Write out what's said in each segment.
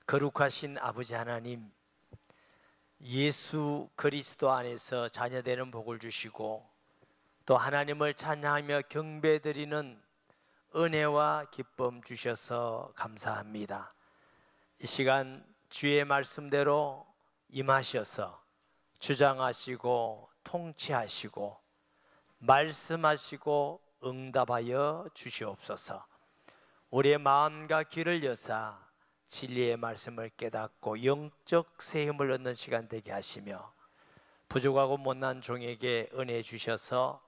거룩하신 아버지 하나님, 예수 그리스도 안에서 자녀되는 복을 주시고 또 하나님을 찬양하며 경배드리는 은혜와 기쁨 주셔서 감사합니다. 이 시간 주의 말씀대로 임하셔서 주장하시고 통치하시고 말씀하시고 응답하여 주시옵소서. 우리의 마음과 귀를 여사 진리의 말씀을 깨닫고 영적 새 힘을 얻는 시간 되게 하시며 부족하고 못난 종에게 은혜 주셔서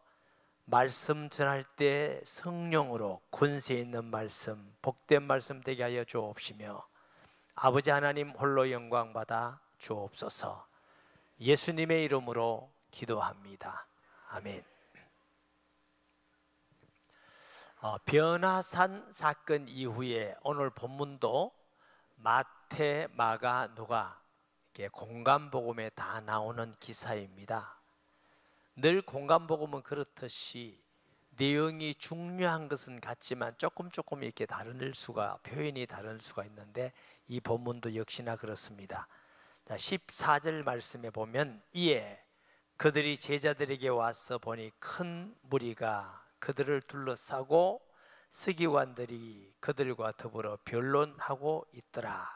말씀 전할 때 성령으로 권세 있는 말씀, 복된 말씀 되게 하여 주옵시며 아버지 하나님 홀로 영광 받아 주옵소서. 예수님의 이름으로 기도합니다. 아멘. 변화산 사건 이후에 오늘 본문도 마태, 마가, 누가 공간복음에 다 나오는 기사입니다. 늘 공간복음은 그렇듯이 내용이 중요한 것은 같지만 조금 이렇게 다를 수가, 표현이 다를 수가 있는데 이 본문도 역시나 그렇습니다. 14절 말씀에 보면 이에 그들이 제자들에게 와서 보니 큰 무리가 그들을 둘러싸고 서기관들이 그들과 더불어 변론하고 있더라.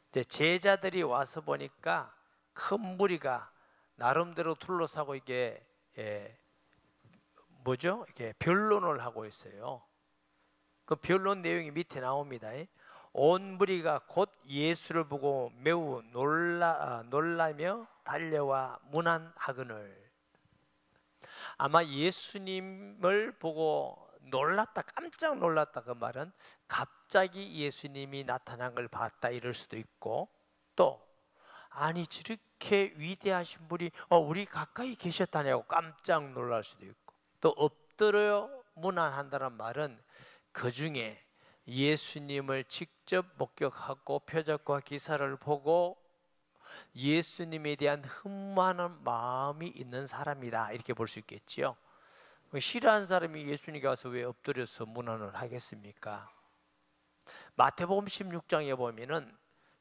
이제 제자들이 와서 보니까 큰 무리가 나름대로 둘러싸고 이게 이렇게 변론을 하고 있어요. 그 변론 내용이 밑에 나옵니다. 온 무리가 곧 예수를 보고 매우 놀라며 달려와 문안하거늘. 아마 예수님을 보고 놀랐다, 깜짝 놀랐다, 그 말은 갑자기 예수님이 나타난 걸 봤다 이럴 수도 있고, 또 아니 저렇게 위대하신 분이 우리 가까이 계셨다냐고 깜짝 놀랄 수도 있고, 또 엎드려 문안한다는 말은 그 중에 예수님을 직접 목격하고 표적과 기사를 보고 예수님에 대한 흠모하는 마음이 있는 사람이다 이렇게 볼 수 있겠지요. 싫어하는 사람이 예수님께 와서 왜 엎드려서 문안을 하겠습니까? 마태복음 16장에 보면은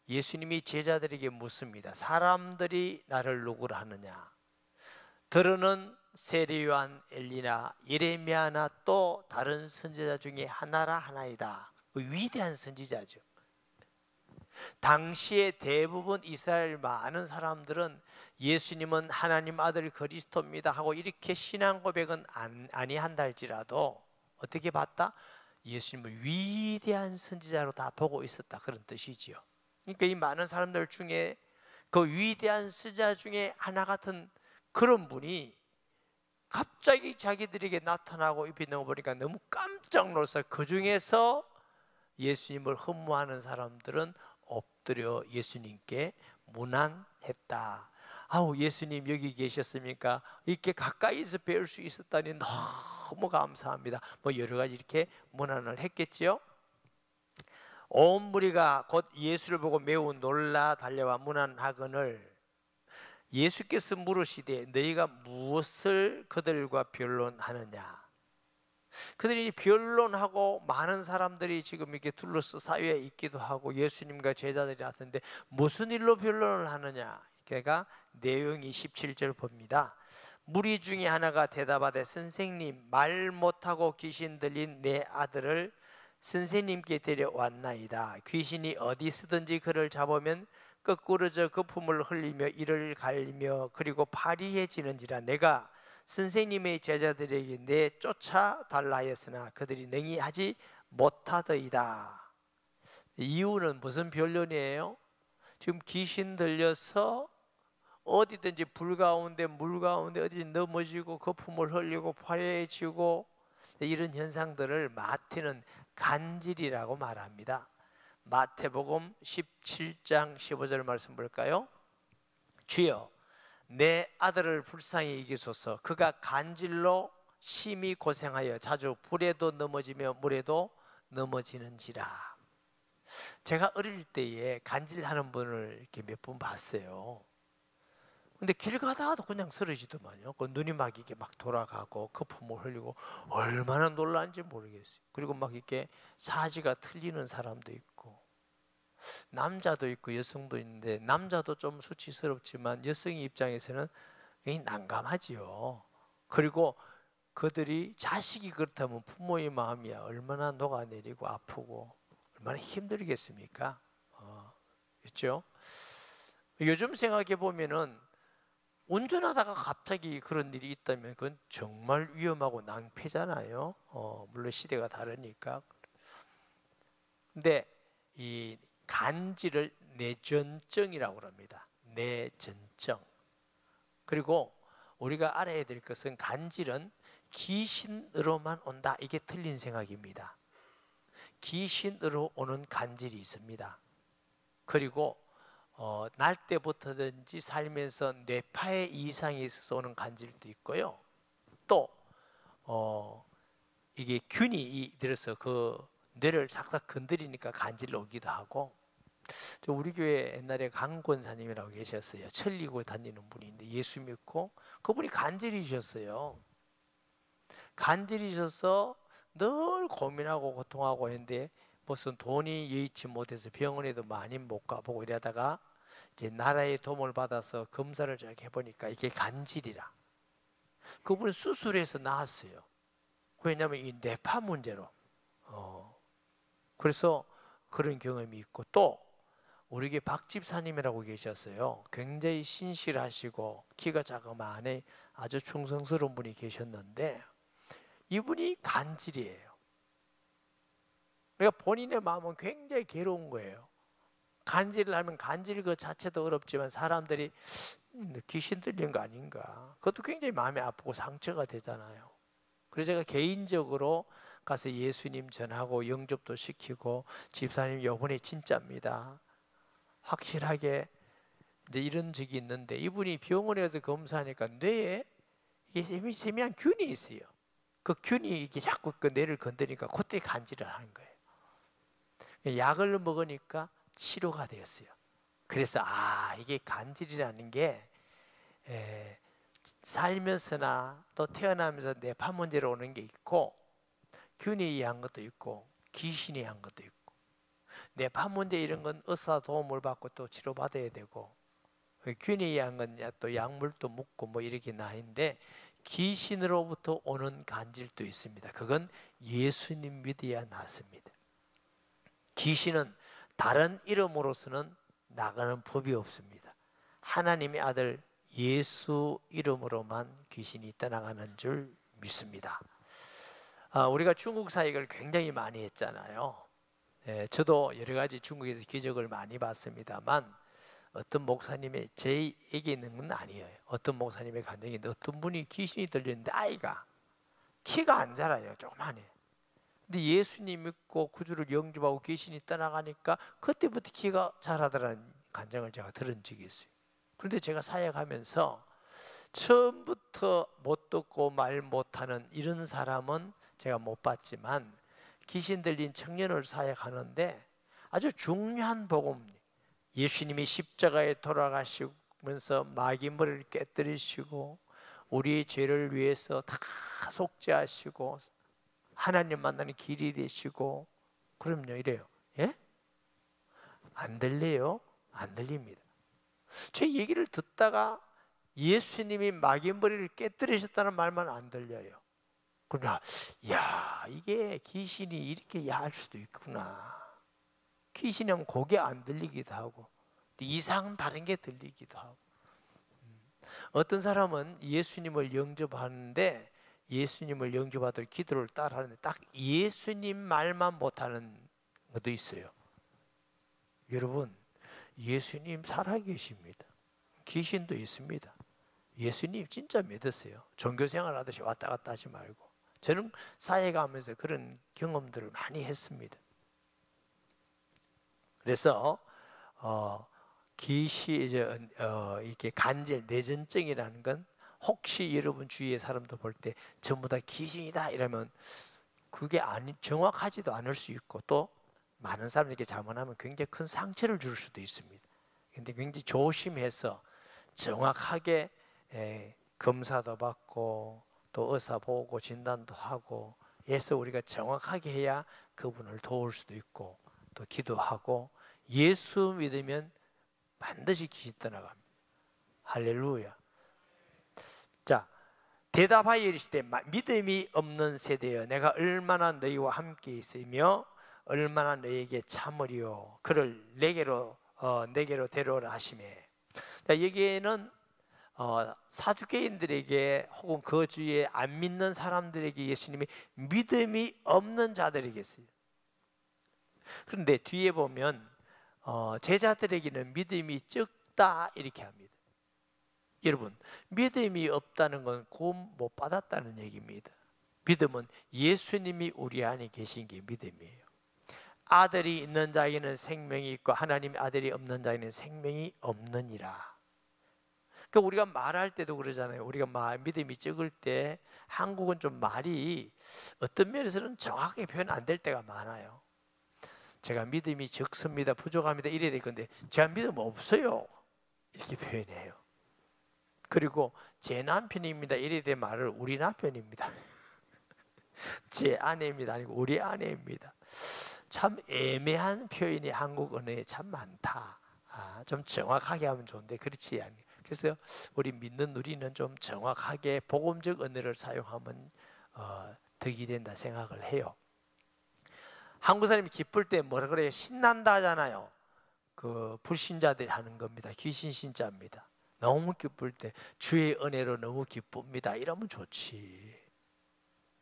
예수님이 제자들에게 묻습니다. 사람들이 나를 누구라 하느냐? 들으는 세례 요한, 엘리나, 예레미야나 또 다른 선지자 중에 하나라 하나이다. 위대한 선지자죠. 당시에 대부분 이스라엘 많은 사람들은 예수님은 하나님 아들 그리스도입니다 하고 이렇게 신앙 고백은 아니한다 할지라도 어떻게 봤다? 예수님을 위대한 선지자로 다 보고 있었다, 그런 뜻이지요. 그러니까 이 많은 사람들 중에 그 위대한 선지자 중에 하나 같은 그런 분이 갑자기 자기들에게 나타나고 입이 넘어보니까 너무 깜짝 놀라서 그 중에서 예수님을 흠모하는 사람들은 엎드려 예수님께 문안했다. 아우, 예수님 여기 계셨습니까? 이렇게 가까이서 배울 수 있었다니 너무 감사합니다. 뭐 여러 가지 이렇게 문안을 했겠지요. 온 무리가 곧 예수를 보고 매우 놀라 달려와 문안하거늘 예수께서 물으시되 너희가 무엇을 그들과 변론하느냐? 그들이 변론하고 많은 사람들이 지금 이렇게 둘러서 사회에 있기도 하고 예수님과 제자들이 왔는데 무슨 일로 변론을 하느냐? 그러니까 내용이 17절 봅니다. 무리 중에 하나가 대답하되 선생님, 말 못하고 귀신 들린 내 아들을 선생님께 데려왔나이다. 귀신이 어디서든지 그를 잡으면 거꾸러져 거품을 흘리며 이를 갈리며 그리고 파리해지는지라. 내가 선생님의 제자들에게 내쫓아 달라 하였으나 그들이 능히 하지 못하더이다. 이유는 무슨 변론이에요? 지금 귀신 들려서 어디든지 불 가운데 물 가운데 어디 넘어지고 거품을 흘리고 파래지고 이런 현상들을 마태는 간질이라고 말합니다. 마태복음 17장 15절 말씀 볼까요? 주여 내 아들을 불쌍히 여기소서. 그가 간질로 심히 고생하여 자주 불에도 넘어지며 물에도 넘어지는지라. 제가 어릴 때에 간질하는 분을 이렇게 몇 번 봤어요. 근데 길 가다가도 그냥 쓰러지더만요. 그 눈이 막 이렇게 막 돌아가고 거품을 흘리고 얼마나 놀란지 모르겠어요. 그리고 막 이렇게 사지가 틀리는 사람도 있고. 남자도 있고 여성도 있는데 남자도 좀 수치스럽지만 여성의 입장에서는 굉장히 난감하지요. 그리고 그들이 자식이 그렇다면 부모의 마음이 얼마나 녹아내리고 아프고 얼마나 힘들겠습니까? 그렇죠? 요즘 생각해 보면은 운전하다가 갑자기 그런 일이 있다면 그건 정말 위험하고 낭패잖아요. 물론 시대가 다르니까. 근데 이 간질을 내전증이라고 합니다. 내전증. 그리고 우리가 알아야 될 것은 간질은 귀신으로만 온다. 이게 틀린 생각입니다. 귀신으로 오는 간질이 있습니다. 그리고 날 때부터든지 살면서 뇌파에 이상이 있어서 오는 간질도 있고요. 또 이게 균이 들어서 그 뇌를 싹싹 건드리니까 간질 오기도 하고. 우리 교회 옛날에 강 권사님이라고 계셨어요. 천리고 다니는 분인데 예수 믿고 그분이 간질이셨어요. 간질이셔서 늘 고민하고 고통하고 했는데 무슨 돈이 여의치 못해서 병원에도 많이 못 가보고 이러다가 이제 나라의 도움을 받아서 검사를 쫙 해보니까 이게 간질이라. 그분은 수술해서 나았어요. 왜냐하면 이 뇌파 문제로. 그래서 그런 경험이 있고, 또 우리 교회 박 집사님이라고 계셨어요. 굉장히 신실하시고 키가 자그마한 아주 충성스러운 분이 계셨는데 이분이 간질이에요. 그러니까 본인의 마음은 굉장히 괴로운 거예요. 간질을 하면 간질 그 자체도 어렵지만 사람들이 귀신 들린 거 아닌가, 그것도 굉장히 마음이 아프고 상처가 되잖아요. 그래서 제가 개인적으로 가서 예수님 전하고 영접도 시키고, 집사님 이번에 진짜입니다, 확실하게 이제 이런 적이 있는데, 이분이 병원에 가서 검사하니까 뇌에 이게 세미한 균이 있어요. 그 균이 이게 자꾸 그 뇌를 건드리니까 그때 간질을 하는 거예요. 약을 먹으니까 치료가 되었어요. 그래서 이게 간질이라는 게 살면서나 또 태어나면서 뇌파 문제로 오는 게 있고, 균에 의한 것도 있고 귀신에 의한 것도 있고, 뇌파 문제 이런 건 의사 도움을 받고 또 치료받아야 되고, 균에 의한 건 또 약물도 먹고 뭐 이렇게 나인데, 귀신으로부터 오는 간질도 있습니다. 그건 예수님 믿어야 낫습니다. 귀신은 다른 이름으로서는 나가는 법이 없습니다. 하나님의 아들 예수 이름으로만 귀신이 떠나가는 줄 믿습니다. 우리가 중국 사역을 굉장히 많이 했잖아요. 저도 여러 가지 중국에서 기적을 많이 봤습니다만, 어떤 목사님의 제에게 있는 건 아니에요. 어떤 목사님의 간증이 어떤 분이 귀신이 들렸는데 아이가 키가 안 자라요. 조그만해. 근데 예수님 믿고 구주를 영접하고 귀신이 떠나가니까 그때부터 키가 자라더라는 간증을 제가 들은 적이 있어요. 그런데 제가 사역하면서 처음부터 못 듣고 말 못하는 이런 사람은 제가 못 봤지만, 귀신 들린 청년을 사역하는데 아주 중요한 복음, 예수님이 십자가에 돌아가시면서 마귀 머리를 깨뜨리시고 우리의 죄를 위해서 다 속죄하시고 하나님 만나는 길이 되시고, 그럼요 이래요. 예? 안 들려요? 안 들립니다. 제 얘기를 듣다가 예수님이 마귀 머리를 깨뜨리셨다는 말만 안 들려요. 그러나 야, 이게 귀신이 이렇게 야할 수도 있구나. 귀신이 하면 그게 안 들리기도 하고 이상 다른 게 들리기도 하고. 어떤 사람은 예수님을 영접하는데, 예수님을 영접하도록 기도를 따라하는데 딱 예수님 말만 못하는 것도 있어요. 여러분, 예수님 살아계십니다. 귀신도 있습니다. 예수님 진짜 믿으세요. 종교생활 하듯이 왔다 갔다 하지 말고. 저는 사역하면서 그런 경험들을 많이 했습니다. 그래서 이렇게 간질, 내전증이라는 건 혹시 여러분 주위의 사람도 볼 때 전부 다 귀신이다 이러면 그게 정확하지도 않을 수 있고, 또 많은 사람들에게 자문하면 굉장히 큰 상처를 줄 수도 있습니다. 근데 굉장히 조심해서 정확하게 검사도 받고 또 의사 보고 진단도 하고 해서 우리가 정확하게 해야 그분을 도울 수도 있고 또 기도하고 예수 믿으면 반드시 귀신 떠나갑니다. 할렐루야. 자, 대답하여 이르시되 믿음이 없는 세대여 내가 얼마나 너희와 함께 있으며 얼마나 너희에게 참으리요 그를 내게로 데려오라 하시매. 자, 여기에는 사두개인들에게 혹은 그 주위에 안 믿는 사람들에게 예수님이 믿음이 없는 자들에게 했어요. 그런데 뒤에 보면 제자들에게는 믿음이 적다 이렇게 합니다. 여러분, 믿음이 없다는 건 구원 못 받았다는 얘기입니다. 믿음은 예수님이 우리 안에 계신 게 믿음이에요. 아들이 있는 자에게는 생명이 있고 하나님의 아들이 없는 자에게는 생명이 없느니라. 그러니까 우리가 말할 때도 그러잖아요. 우리가 믿음이 적을 때 한국은 좀 말이 어떤 면에서는 정확하게 표현 안 될 때가 많아요. 제가 믿음이 적습니다, 부족합니다 이래야 될 건데 제가 믿음 없어요 이렇게 표현해요. 그리고 제 남편입니다 이래야 될 말을 우리 남편입니다 제 아내입니다 아니고 우리 아내입니다. 참 애매한 표현이 한국 언어에 참 많다. 좀 정확하게 하면 좋은데 그렇지 않아요. 그래서 우리 믿는 우리는 좀 정확하게 복음적 언어를 사용하면 덕이 된다 생각을 해요. 한국 사람이 기쁠 때 뭐라 그래요? 신난다 하잖아요. 그 불신자들이 하는 겁니다. 귀신 신자입니다. 너무 기쁠 때 주의 은혜로 너무 기쁩니다 이러면 좋지.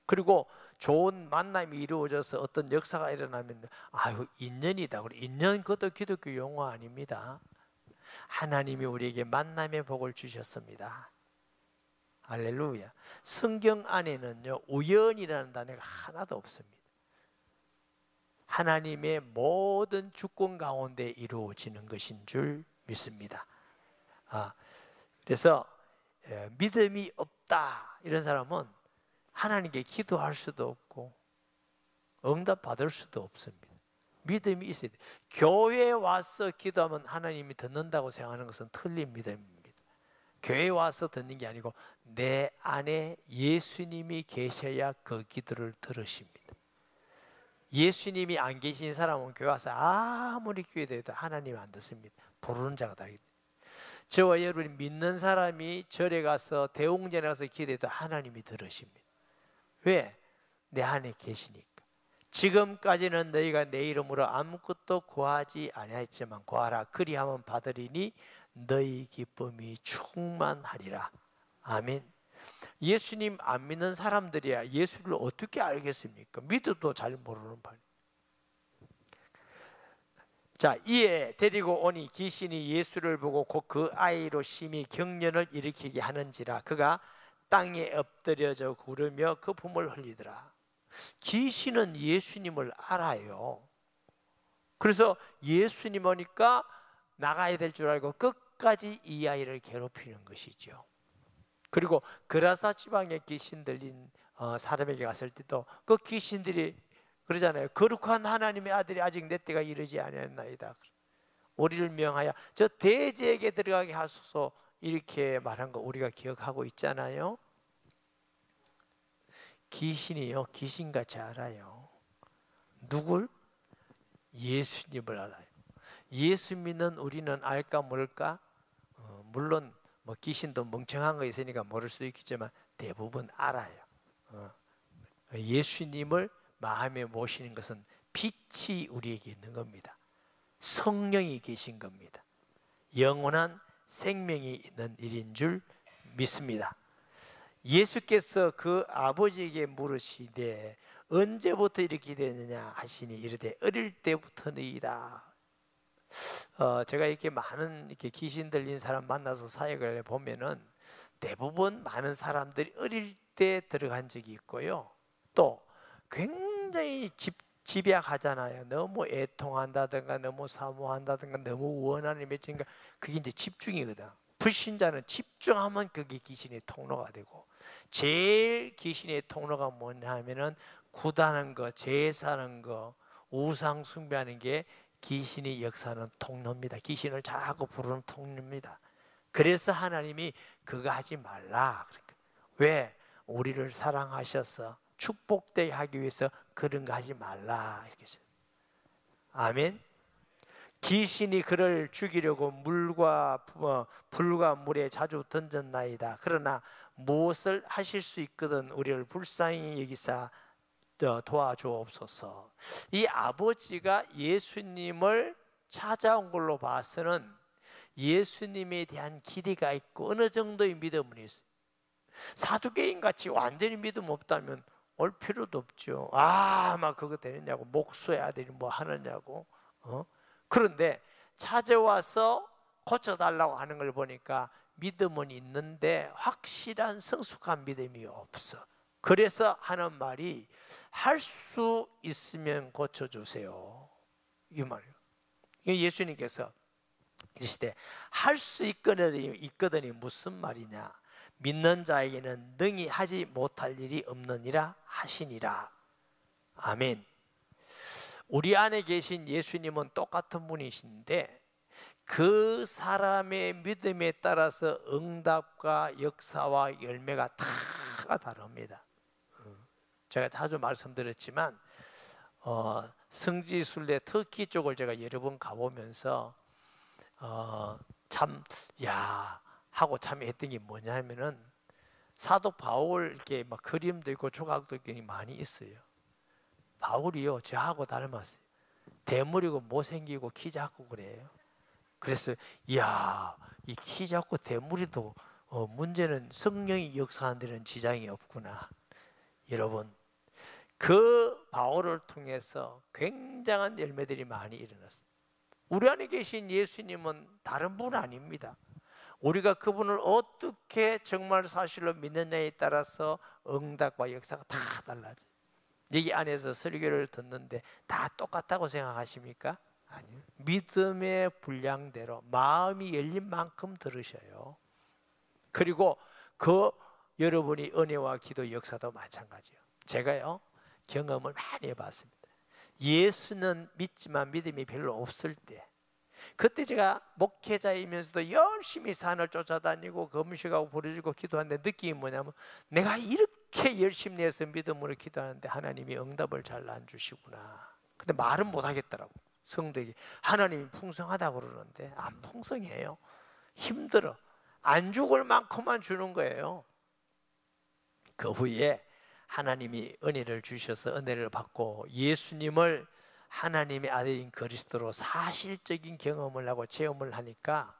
그리고 좋은 만남이 이루어져서 어떤 역사가 일어나면 아유 인연이다. 인연 그것도 기독교 용어 아닙니다. 하나님이 우리에게 만남의 복을 주셨습니다. 할렐루야. 성경 안에는요 우연이라는 단어가 하나도 없습니다. 하나님의 모든 주권 가운데 이루어지는 것인 줄 믿습니다. 그래서 믿음이 없다 이런 사람은 하나님께 기도할 수도 없고 응답 받을 수도 없습니다. 믿음이 있어야 돼요. 교회에 와서 기도하면 하나님이 듣는다고 생각하는 것은 틀린 믿음입니다. 교회에 와서 듣는 게 아니고 내 안에 예수님이 계셔야 그 기도를 들으십니다. 예수님이 안 계신 사람은 교회 와서 아무리 기도해도 하나님 안 듣습니다. 부르는 자가 다르기 때문에. 저와 여러분이 믿는 사람이 절에 가서 대웅전에 가서 기도해도 하나님이 들으십니다. 왜? 내 안에 계시니까. 지금까지는 너희가 내 이름으로 아무것도 구하지 아니하였지만 구하라 그리하면 받으리니 너희 기쁨이 충만하리라. 아멘. 예수님 안 믿는 사람들이야 예수를 어떻게 알겠습니까? 믿어도 잘 모르는 반. 자, 이에 데리고 오니 귀신이 예수를 보고 곧 그 아이로 심히 경련을 일으키게 하는지라 그가 땅에 엎드려져 구르며 거품을 흘리더라. 귀신은 예수님을 알아요. 그래서 예수님 오니까 나가야 될 줄 알고 끝까지 이 아이를 괴롭히는 것이죠. 그리고 그라사 지방에 귀신 들린 사람에게 갔을 때도 그 귀신들이 그러잖아요. 거룩한 하나님의 아들이 아직 내 때가 이르지 아니하였나이다. 우리를 명하여 저 대제에게 들어가게 하소서 이렇게 말한 거 우리가 기억하고 있잖아요. 귀신이요 귀신같이 알아요. 누굴? 예수님을 알아요. 예수 믿는 우리는 알까 모를까? 물론 뭐 귀신도 멍청한 거 있으니까 모를 수도 있겠지만 대부분 알아요. 예수님을 마음에 모시는 것은 빛이 우리에게 있는 겁니다. 성령이 계신 겁니다. 영원한 생명이 있는 일인 줄 믿습니다. 예수께서 그 아버지에게 물으시되 언제부터 이렇게 되느냐 하시니 이르되 어릴 때부터니이다. 제가 이렇게 많은 이렇게 귀신 들린 사람 만나서 사역을 보면은 대부분 많은 사람들이 어릴 때 들어간 적이 있고요. 또 굉장히 집약하잖아요. 너무 애통한다든가 너무 사모한다든가 너무 원하는 맺힌가 그게 이제 집중이거든. 불신자는 집중하면 그게 귀신의 통로가 되고 제일 귀신의 통로가 뭐냐 하면은 구다는 거, 제사하는 거, 우상 숭배하는 게 귀신이 역사하는 통로입니다. 귀신을 자꾸 부르는 통로입니다. 그래서 하나님이 그거 하지 말라. 그러니까. 왜? 우리를 사랑하셔서 축복되게 하기 위해서 그런 거 하지 말라. 이렇게 했어요. 아멘. 귀신이 그를 죽이려고 불과 물에 자주 던졌나이다. 그러나 무엇을 하실 수 있거든 우리를 불쌍히 여기사 도와주옵소서. 이 아버지가 예수님을 찾아온 걸로 봐서는 예수님에 대한 기대가 있고 어느 정도의 믿음은 있어요. 사두개인 같이 완전히 믿음 없다면 올 필요도 없죠. 막 그거 되느냐고, 목소의 아들이 뭐 하느냐고. 그런데 찾아와서 고쳐달라고 하는 걸 보니까 믿음은 있는데 확실한 성숙한 믿음이 없어. 그래서 하는 말이 할 수 있으면 고쳐주세요, 이 말이에요. 예수님께서 이르시되 할 수 있거든이 무슨 말이냐, 믿는 자에게는 능히 하지 못할 일이 없느니라 하시니라. 아멘. 우리 안에 계신 예수님은 똑같은 분이신데 그 사람의 믿음에 따라서 응답과 역사와 열매가 다 다릅니다. 제가 자주 말씀드렸지만 성지순례 터키 쪽을 제가 여러 번 가보면서 하고 참 했던 게 뭐냐 하면은 사도 바울 이렇게 막 그림도 있고 조각도 있고 많이 있어요. 바울이요 저하고 닮았어요. 대머리고 못생기고 키 작고 그래요. 그래서 이 키 작고 대머리도 문제는 성령이 역사하는 데는 지장이 없구나. 여러분, 그 바울을 통해서 굉장한 열매들이 많이 일어났습니다. 우리 안에 계신 예수님은 다른 분 아닙니다. 우리가 그분을 어떻게 정말 사실로 믿느냐에 따라서 응답과 역사가 다 달라져요. 여기 안에서 설교를 듣는데 다 똑같다고 생각하십니까? 아니요. 믿음의 분량대로 마음이 열린 만큼 들으셔요. 그리고 여러분이 은혜와 기도 역사도 마찬가지예요. 제가요 경험을 많이 해봤습니다. 예수는 믿지만 믿음이 별로 없을 때, 그때 제가 목회자이면서도 열심히 산을 쫓아다니고 금식하고 부르짖고 기도하는데 느낌이 뭐냐면 내가 이렇게 열심히 내서 믿음으로 기도하는데 하나님이 응답을 잘 안 주시구나. 근데 말은 못 하겠더라고. 성도에게 하나님이 풍성하다고 그러는데 안 풍성해요. 힘들어. 안 죽을 만큼만 주는 거예요. 그 후에 하나님이 은혜를 주셔서 은혜를 받고 예수님을 하나님의 아들인 그리스도로 사실적인 경험을 하고 체험을 하니까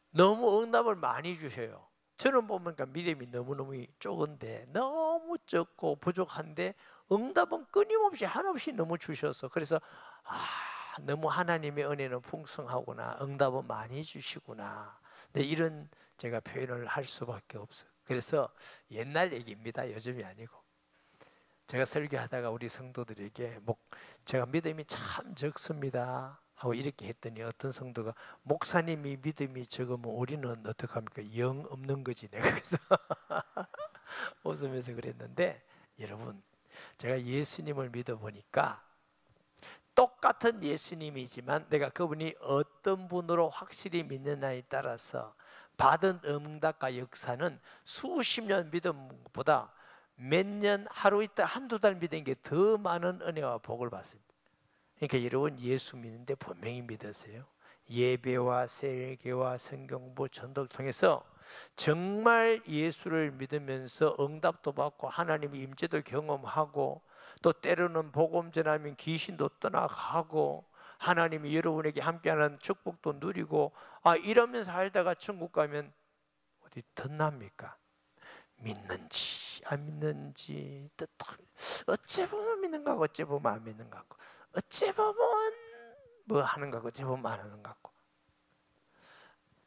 너무 응답을 많이 주셔요. 저는 보니까 믿음이 너무너무 적은데, 너무 적고 부족한데 응답은 끊임없이 한없이 너무 주셔서, 그래서 너무 하나님의 은혜는 풍성하구나, 응답은 많이 주시구나. 네, 이런 제가 표현을 할 수밖에 없어요. 그래서 옛날 얘기입니다. 요즘이 아니고. 제가 설교하다가 우리 성도들에게 제가 믿음이 참 적습니다 하고 이렇게 했더니 어떤 성도가 목사님이 믿음이 적으면 우리는 어떡합니까? 영 없는 거지. 내가 그래서 웃으면서 그랬는데, 여러분, 제가 예수님을 믿어보니까 똑같은 예수님이지만 내가 그분이 어떤 분으로 확실히 믿느냐에 따라서 받은 응답과 역사는 수십 년 믿은 것보다 몇 년, 하루 있다 한두 달 믿은 게 더 많은 은혜와 복을 받습니다. 그러니까 여러분 예수 믿는데 분명히 믿으세요. 예배와 설교와 성경부 전도를 통해서 정말 예수를 믿으면서 응답도 받고 하나님의 임재도 경험하고, 또 때로는 복음 전하면 귀신도 떠나가고 하나님이 여러분에게 함께하는 축복도 누리고, 이러면서 살다가 천국 가면 어디 덧납니까? 믿는지 안 믿는지 어찌 보면 믿는 것 같고 어찌 보면 안 믿는 것 같고, 어찌 보면 뭐 하는 것 같고 어찌 보면 안 하는 것 같고,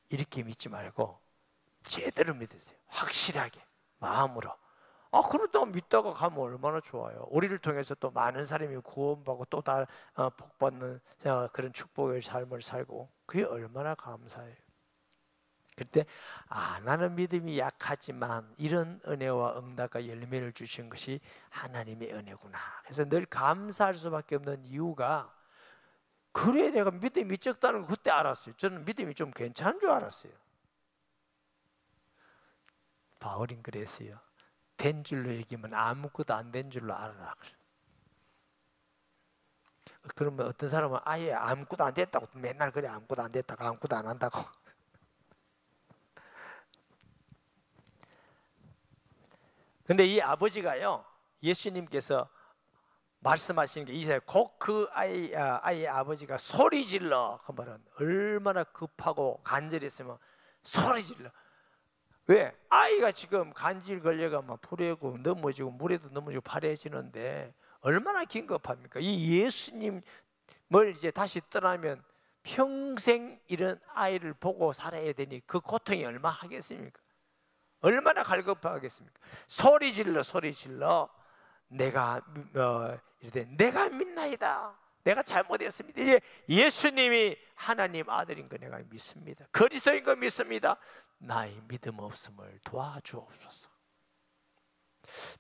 이렇게 믿지 말고 제대로 믿으세요. 확실하게 마음으로. 그러다가 믿다가 가면 얼마나 좋아요. 우리를 통해서 또 많은 사람이 구원받고 또 다 복받는 그런 축복의 삶을 살고, 그게 얼마나 감사해요. 그때 나는 믿음이 약하지만 이런 은혜와 응답과 열매를 주신 것이 하나님의 은혜구나. 그래서 늘 감사할 수밖에 없는 이유가, 그래 내가 믿음이 적다는 걸 그때 알았어요. 저는 믿음이 좀 괜찮은 줄 알았어요. 바울은 그랬어요. 된 줄로 얘기하면 아무것도 안 된 줄로 알아라. 그러면 어떤 사람은 아예 아무것도 안 됐다고 맨날 그래, 아무것도 안 됐다고, 아무것도 안 한다고. 근데 이 아버지가요, 예수님께서 말씀하시는 게 이제 곧 그 아이의 아버지가 소리 질러, 그 말은 얼마나 급하고 간절했으면 소리 질러. 왜? 아이가 지금 간질 걸려가 막 불에고 넘어지고 물에도 넘어지고 파래지는데 얼마나 긴급합니까? 이 예수님을 이제 다시 떠나면 평생 이런 아이를 보고 살아야 되니 그 고통이 얼마나 하겠습니까? 얼마나 갈급하겠습니까? 소리 질러 내가 이르되 내가 믿나이다, 내가 잘못했습니다. 이제 예수님이 하나님 아들인 거 내가 믿습니다. 그리스도인 거 믿습니다. 나의 믿음 없음을 도와주옵소서.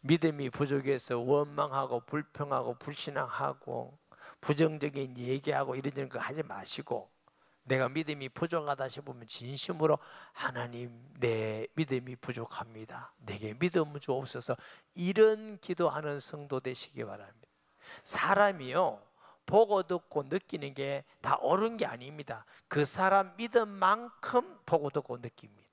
믿음이 부족해서 원망하고 불평하고 불신앙하고 부정적인 얘기하고 이런 거 하지 마시고, 내가 믿음이 부족하다 싶으면 진심으로 하나님, 내 믿음이 부족합니다, 내게 믿음 주옵소서, 이런 기도하는 성도 되시기 바랍니다. 사람이요, 보고 듣고 느끼는 게 다 옳은 게 아닙니다. 그 사람 믿음만큼 보고 듣고 느낍니다.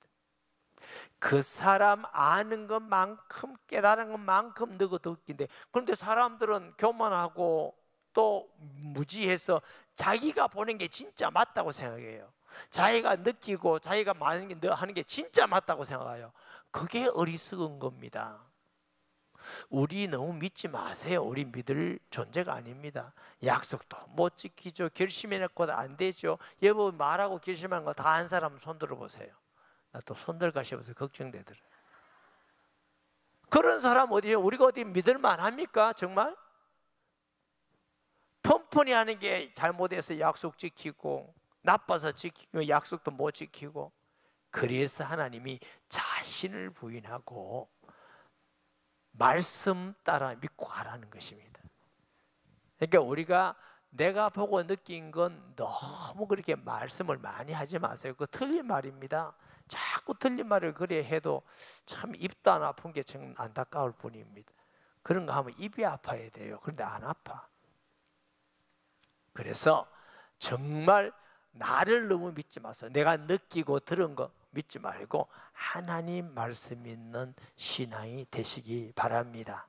그 사람 아는 것만큼 깨달은 것만큼 느끼는데, 그런데 사람들은 교만하고 또 무지해서 자기가 보는 게 진짜 맞다고 생각해요. 자기가 느끼고 자기가 하는 게 진짜 맞다고 생각해요. 그게 어리석은 겁니다. 우리 너무 믿지 마세요. 우리 믿을 존재가 아닙니다. 약속도 못 지키죠. 결심해놓고도 안 되죠. 여러분 말하고 결심한 거 다 한 사람 손 들어보세요. 나 또 손들 가셔서 걱정되더라. 그런 사람 어디에요? 우리가 어디 믿을 만합니까? 정말? 뻔뻔히 하는 게 잘못해서 약속 지키고, 나빠서 지키고 약속도 못 지키고, 그래서 하나님이 자신을 부인하고 말씀 따라 믿고 가라는 것입니다. 그러니까 우리가 내가 보고 느낀 건 너무 그렇게 말씀을 많이 하지 마세요. 그거 틀린 말입니다. 자꾸 틀린 말을 그래 해도 참 입도 안 아픈 게 참 안타까울 뿐입니다. 그런 거 하면 입이 아파야 돼요. 그런데 안 아파. 그래서 정말 나를 너무 믿지 마세요. 내가 느끼고 들은 거 믿지 말고 하나님 말씀 믿는 신앙이 되시기 바랍니다.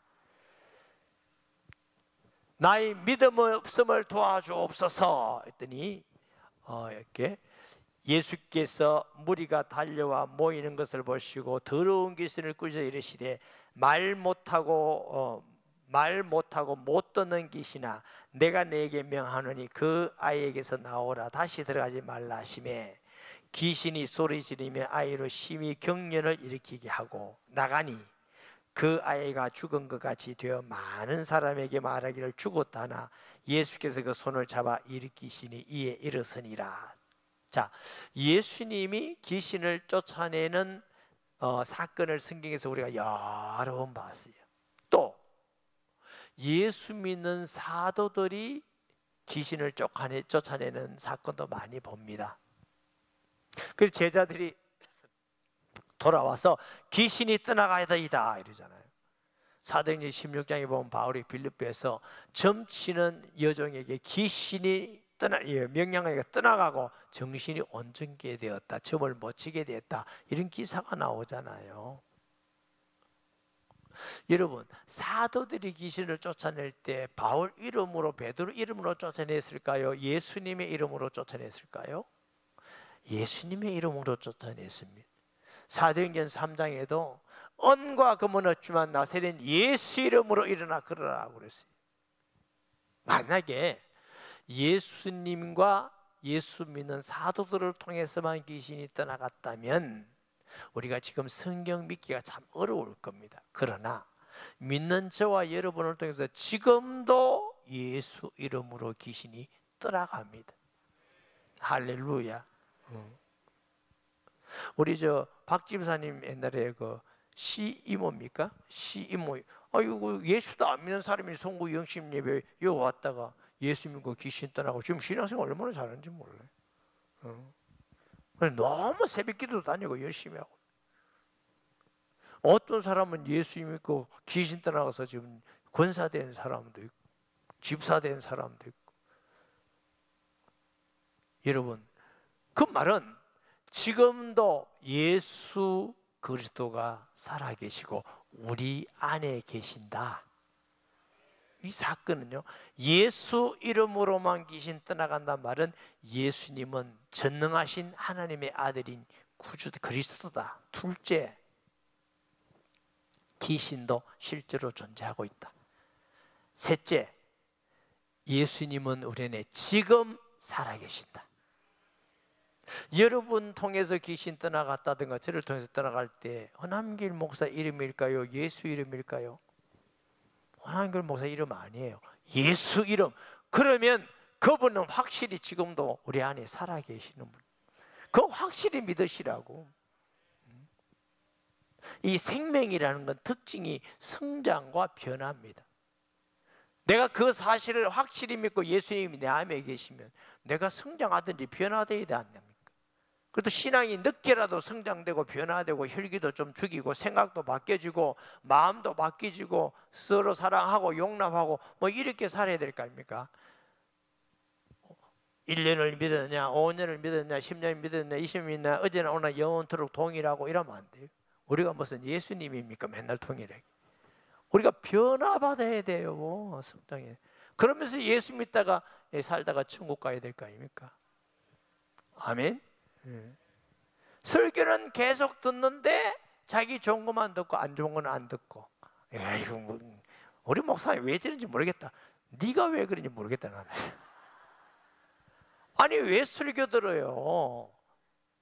나의 믿음 없음을 도와주옵소서 했더니 이렇게 예수께서 무리가 달려와 모이는 것을 보시고 더러운 귀신을 꾸짖어 이르시되 말 못하고 못 듣는 귀신아, 내가 네게 명하노니 그 아이에게서 나오라. 다시 들어가지 말라 하시매 귀신이 소리 지르며 아이로 심히 경련을 일으키게 하고 나가니 그 아이가 죽은 것 같이 되어 많은 사람에게 말하기를 죽었다 하나 예수께서 그 손을 잡아 일으키시니 이에 일어서니라. 자, 예수님이 귀신을 쫓아내는 사건을 성경에서 우리가 여러 번 봤어요. 또 예수 믿는 사도들이 귀신을 쫓아내는 사건도 많이 봅니다. 그래서 제자들이 돌아와서 귀신이 떠나가이다 이러잖아요. 사도행전 16장에 보면 바울이 빌립보에서 점치는 여종에게 귀신이 명령하니까 떠나가고 정신이 온전케 되었다, 점을 못 치게 되었다, 이런 기사가 나오잖아요. 여러분, 사도들이 귀신을 쫓아낼 때 바울 이름으로, 베드로 이름으로 쫓아냈을까요? 예수님의 이름으로 쫓아냈을까요? 예수님의 이름으로 쫓아냈습니다. 사도행전 3장에도 은과 금은 없지만 나사렛 예수 이름으로 일어나 걸으라고 그랬어요. 만약에 예수님과 예수 믿는 사도들을 통해서만 귀신이 떠나갔다면 우리가 지금 성경 믿기가 참 어려울 겁니다. 그러나 믿는 저와 여러분을 통해서 지금도 예수 이름으로 귀신이 떠나갑니다. 할렐루야. 우리 박 집사님 옛날에 그 시이모입니까? 시이모. 아이고, 예수도 안 믿는 사람이 송구 영심 예배 여기 왔다가 예수 믿고 귀신 떠나고 지금 신앙생활 얼마나 잘하는지 몰라요. 너무 새벽기도 다니고 열심히 하고. 어떤 사람은 예수 믿고 귀신 떠나가서 지금 권사된 사람도 있고 집사된 사람도 있고 여러분, 그 말은 지금도 예수 그리스도가 살아계시고 우리 안에 계신다. 이 사건은요, 예수 이름으로만 귀신 떠나간다는 말은 예수님은 전능하신 하나님의 아들인 구주 그리스도다. 둘째, 귀신도 실제로 존재하고 있다. 셋째, 예수님은 우리 안에 지금 살아계신다. 여러분 통해서 귀신 떠나갔다든가 저를 통해서 떠나갈 때 허남길 목사 이름일까요? 예수 이름일까요? 허남길 목사 이름 아니에요. 예수 이름. 그러면 그분은 확실히 지금도 우리 안에 살아계시는 분. 그거 확실히 믿으시라고. 이 생명이라는 건 특징이 성장과 변화입니다. 내가 그 사실을 확실히 믿고 예수님이 내 안에 계시면 내가 성장하든지 변화되어야 되지 않습니까? 그래도 신앙이 늦게라도 성장되고 변화되고 혈기도 좀 죽이고 생각도 바뀌어지고 마음도 바뀌어지고 서로 사랑하고 용납하고 뭐 이렇게 살아야 될 거 아닙니까? 1년을 믿었냐, 5년을 믿었냐, 10년을 믿었냐, 20년을 믿었냐, 어제나 오늘 영원토록 동일하고 이러면 안 돼요. 우리가 무슨 예수님입니까? 맨날 동일하게. 우리가 변화받아야 돼요. 성장해. 그러면서 예수 믿다가 살다가 천국 가야 될 거 아닙니까? 아멘. 설교는 계속 듣는데 자기 좋은 것만 듣고 안 좋은 건 안 듣고. 이거 뭐, 우리 목사님 왜 저런지 모르겠다. 네가 왜 그런지 모르겠다 나는. 아니 왜 설교 들어요?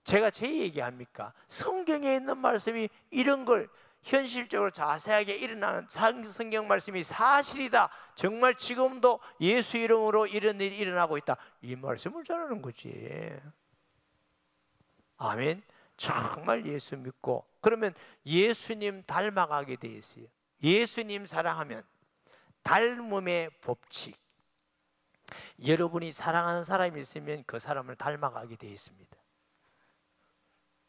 제가 제 얘기합니까? 성경에 있는 말씀이 이런 걸 현실적으로 자세하게 일어나는 성경 말씀이 사실이다. 정말 지금도 예수 이름으로 이런 일이 일어나고 있다. 이 말씀을 전하는 거지. 아멘. 정말 예수 믿고 그러면 예수님 닮아가게 돼 있어요. 예수님 사랑하면 닮음의 법칙. 여러분이 사랑하는 사람이 있으면 그 사람을 닮아가게 돼 있습니다.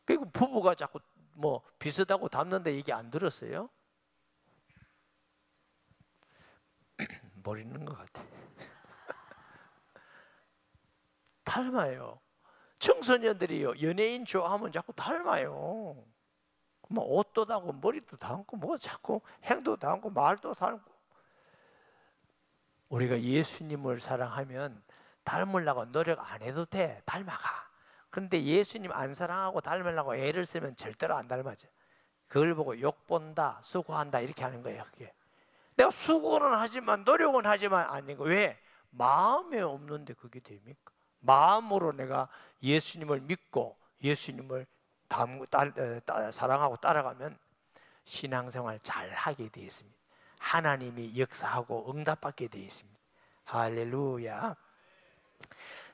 그리고 부부가 자꾸 뭐 비슷하고 닮는데 얘기 안 들었어요? 모르는 것 같아. 닮아요. 청소년들이요 연예인 좋아하면 자꾸 닮아요. 뭐 옷도 닮고 머리도 닮고 뭐 자꾸 행동도 닮고 말도 닮고. 우리가 예수님을 사랑하면 닮으려고 노력 안 해도 돼. 닮아가. 그런데 예수님 안 사랑하고 닮으려고 애를 쓰면 절대로 안 닮아져. 그걸 보고 욕본다, 수고한다 이렇게 하는 거예요. 그게. 내가 수고는 하지만 노력은 하지만 아닌 거. 왜? 마음에 없는데 그게 됩니까? 마음으로 내가 예수님을 믿고 예수님을 사랑하고 따라가면 신앙생활 잘 하게 되어 있습니다. 하나님이 역사하고 응답받게 되어 있습니다. 할렐루야.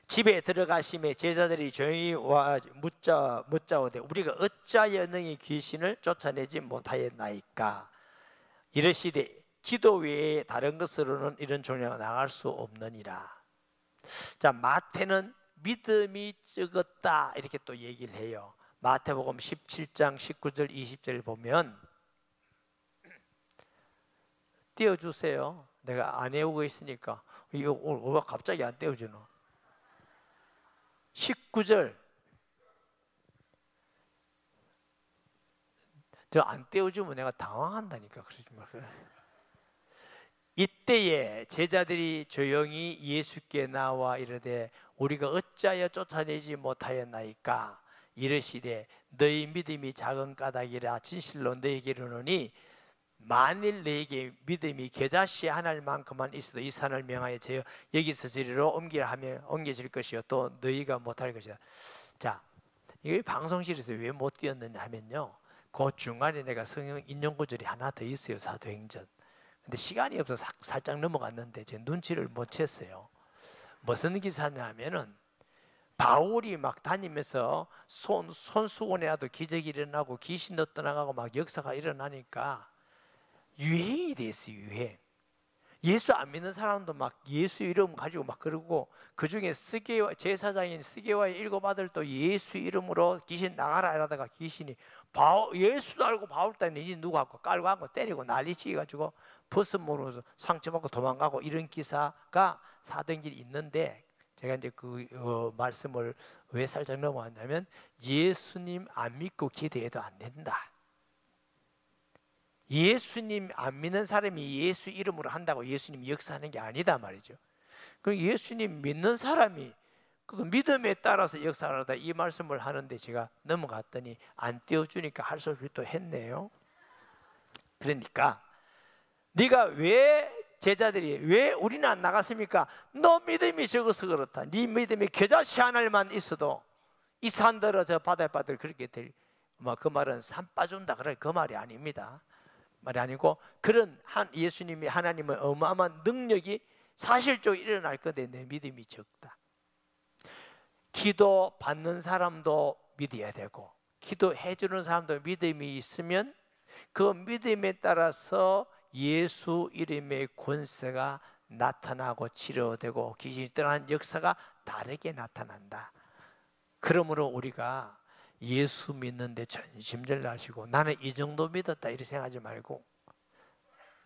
집에 들어가심에 제자들이 조용히 와 묻자오되 우리가 어찌하여 너희 귀신을 쫓아내지 못하였나이까. 이르시되 기도 외에 다른 것으로는 이런 종류가 나갈 수 없느니라. 자, 마태는 믿음이 적었다 이렇게 또 얘기를 해요. 마태복음 17장 19절 20절 보면 띄워주세요. 내가 안 외우고 있으니까. 이거 오늘 갑자기 안 띄워주노? 19절. 저 안 띄워주면 내가 당황한다니까. 그러지 마. 이때에 제자들이 조용히 예수께 나와 이르되 우리가 어찌하여 쫓아내지 못하였나이까. 이르시되 너희 믿음이 작은 까닭이라 진실로 너희에게 이르노니 만일 너에게 믿음이 겨자씨 하나만큼만 있어도 이 산을 명하여 저 여기서 저리로 옮기라 하면 옮겨질 것이요 또 너희가 못할 것이다. 자, 이거 방송실에서 왜 못 띄웠느냐 하면요, 그 중간에 내가 성경 인용 구절이 하나 더 있어요. 사도행전. 근데 시간이 없어서 살짝 넘어갔는데 제 눈치를 못 챘어요. 무슨 기사냐 하면은 바울이 막 다니면서 손수건이라도 기적이 일어나고 귀신도 떠나가고 막 역사가 일어나니까 유행이 됐어요. 유행. 예수 안 믿는 사람도 막 예수 이름 가지고 막 그러고, 그 중에 제사장인 스게와의 7 아들도 예수 이름으로 귀신 나가라 이러다가 귀신이 예수도 알고 바울 때문에 누구 갖고 깔고 한거 때리고 난리치게 가지고 벗은 몸으로 상처받고 도망가고 이런 기사가 사도행전에 있는데 제가 이제 그 말씀을 왜 살짝 넘어왔냐면, 예수님 안 믿고 기도해도 안 된다. 예수님 안 믿는 사람이 예수 이름으로 한다고 예수님이 역사하는 게 아니다 말이죠. 그럼 예수님 믿는 사람이 그 믿음에 따라서 역사하다, 이 말씀을 하는데 제가 넘어갔더니 안 띄워주니까 할 소리 또 했네요. 그러니까 네가 왜, 제자들이 왜 우리는 안 나갔습니까? 너 믿음이 적어서 그렇다. 네 믿음이 겨자씨 하나만 있어도 이 산들어 저 바들바들 그렇게 될, 그 말은 산 빠준다 그래, 그 말이 아닙니다. 말이 아니고, 그런 예수님이, 하나님의 어마어마한 능력이 사실적으로 일어날 건데 내 믿음이 적다. 기도 받는 사람도 믿어야 되고, 기도해 주는 사람도 믿음이 있으면 그 믿음에 따라서 예수 이름의 권세가 나타나고 치료되고 귀신이 떠나는 역사가 다르게 나타난다. 그러므로 우리가 예수 믿는데 전심전력 하시고, 나는 이 정도 믿었다 이렇게 생각하지 말고,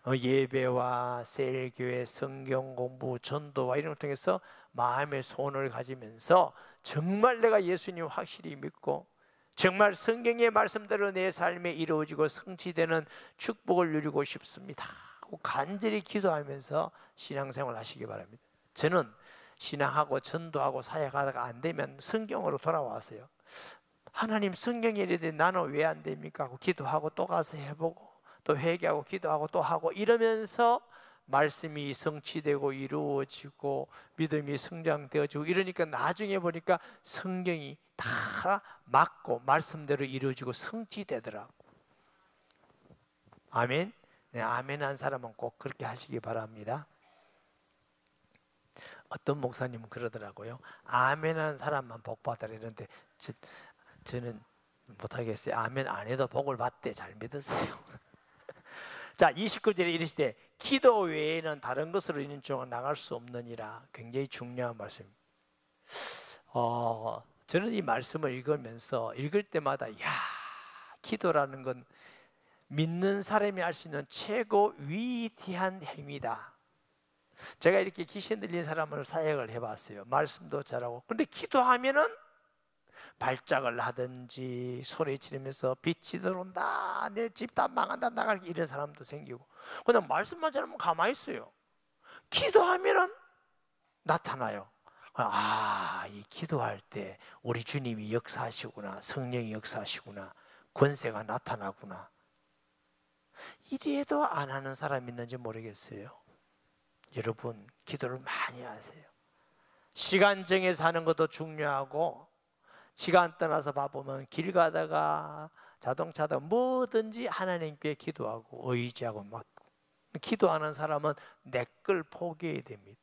예배와 셀교회, 성경 공부, 전도와 이런 걸 통해서 마음의 소원을 가지면서 정말 내가 예수님 확실히 믿고 정말 성경의 말씀대로 내 삶에 이루어지고 성취되는 축복을 누리고 싶습니다 하고 간절히 기도하면서 신앙생활 하시기 바랍니다. 저는 신앙하고 전도하고 사역하다가 안 되면 성경으로 돌아왔어요. 하나님, 성경이 이랬는데 나는 왜 안 됩니까? 하고 기도하고 또 가서 해보고 또 회개하고 기도하고 또 하고 이러면서 말씀이 성취되고 이루어지고 믿음이 성장되어지고 이러니까 나중에 보니까 성경이 다 맞고 말씀대로 이루어지고 성취되더라고. 아멘. 네, 아멘 한 사람은 꼭 그렇게 하시기 바랍니다. 어떤 목사님은 그러더라고요. 아멘 한 사람만 복 받으라 이러는데 저는 못하겠어요. 아멘 안 해도 복을 받대. 잘 믿으세요. 자, 29절에 이르시되 기도 외에는 다른 것으로 인정을 나갈 수 없느니라. 굉장히 중요한 말씀. 저는 이 말씀을 읽으면서 읽을 때마다 기도라는 건 믿는 사람이 할 수 있는 최고 위대한 행위다. 제가 이렇게 귀신 들린 사람을 사역을 해봤어요. 말씀도 잘하고. 그런데 기도하면은 발작을 하든지 소리 지르면서 빛이 들어온다, 내 집 다 망한다, 나갈, 이런 사람도 생기고. 그냥 말씀만 잘하면 가만히 있어요. 기도하면은 나타나요. 이 기도할 때 우리 주님이 역사하시구나, 성령이 역사하시구나, 권세가 나타나구나. 이래도 안 하는 사람 있는지 모르겠어요. 여러분, 기도를 많이 하세요. 시간 정해서 하는 것도 중요하고, 시간 떠나서 바쁘면 길 가다가 자동차다 뭐든지 하나님께 기도하고 의지하고 맡고. 기도하는 사람은 내 걸 포기해야 됩니다.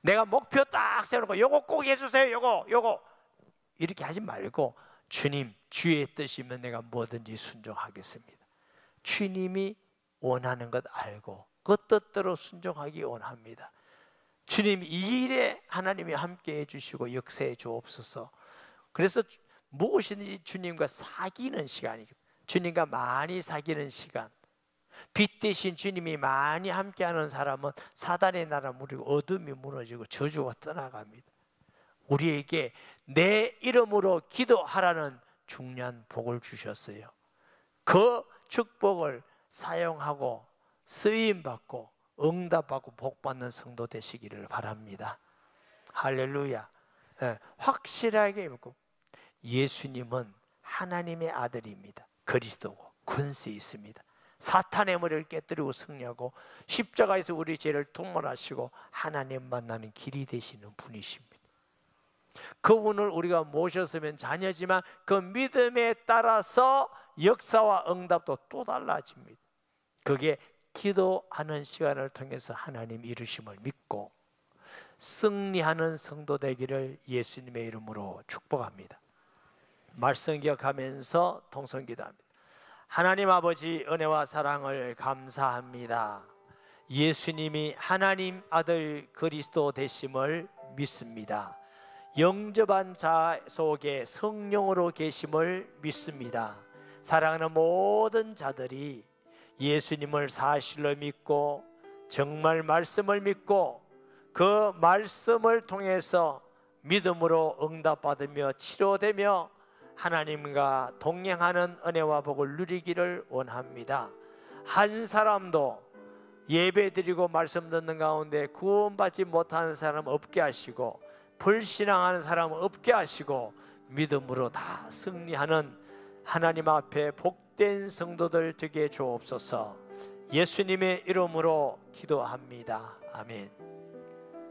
내가 목표 딱 세우고 요거 꼭 해주세요, 요거 이렇게 하지 말고, 주님, 주의 뜻이면 내가 뭐든지 순종하겠습니다. 주님이 원하는 것 알고 그 뜻대로 순종하기 원합니다. 주님, 이 일에 하나님이 함께 해주시고 역사해 주옵소서. 그래서 무엇이든지 주님과 사귀는 시간이거든요. 주님과 많이 사귀는 시간. 빛 대신 주님이 많이 함께하는 사람은 사단의 나라 무너지고 어둠이 무너지고 저주가 떠나갑니다. 우리에게 내 이름으로 기도하라는 중요한 복을 주셨어요. 그 축복을 사용하고 쓰임받고 응답받고 복받는 성도 되시기를 바랍니다. 할렐루야. 확실하게 믿고, 예수님은 하나님의 아들입니다. 그리스도고 권세 있습니다. 사탄의 머리를 깨뜨리고 승리하고 십자가에서 우리 죄를 통말하시고 하나님 만나는 길이 되시는 분이십니다. 그분을 우리가 모셨으면 자녀지만 그 믿음에 따라서 역사와 응답도 또 달라집니다. 그게 기도하는 시간을 통해서 하나님 이루심을 믿고 승리하는 성도 되기를 예수님의 이름으로 축복합니다. 말씀 기억하면서 통성기도합니다. 하나님 아버지, 은혜와 사랑을 감사합니다. 예수님이 하나님 아들 그리스도 되심을 믿습니다. 영접한 자 속에 성령으로 계심을 믿습니다. 사랑하는 모든 자들이 예수님을 사실로 믿고 정말 말씀을 믿고 그 말씀을 통해서 믿음으로 응답받으며 치료되며 하나님과 동행하는 은혜와 복을 누리기를 원합니다. 한 사람도 예배드리고 말씀 듣는 가운데 구원받지 못하는 사람 없게 하시고, 불신앙하는 사람 없게 하시고, 믿음으로 다 승리하는 하나님 앞에 복된 성도들 되게 주옵소서. 예수님의 이름으로 기도합니다. 아멘.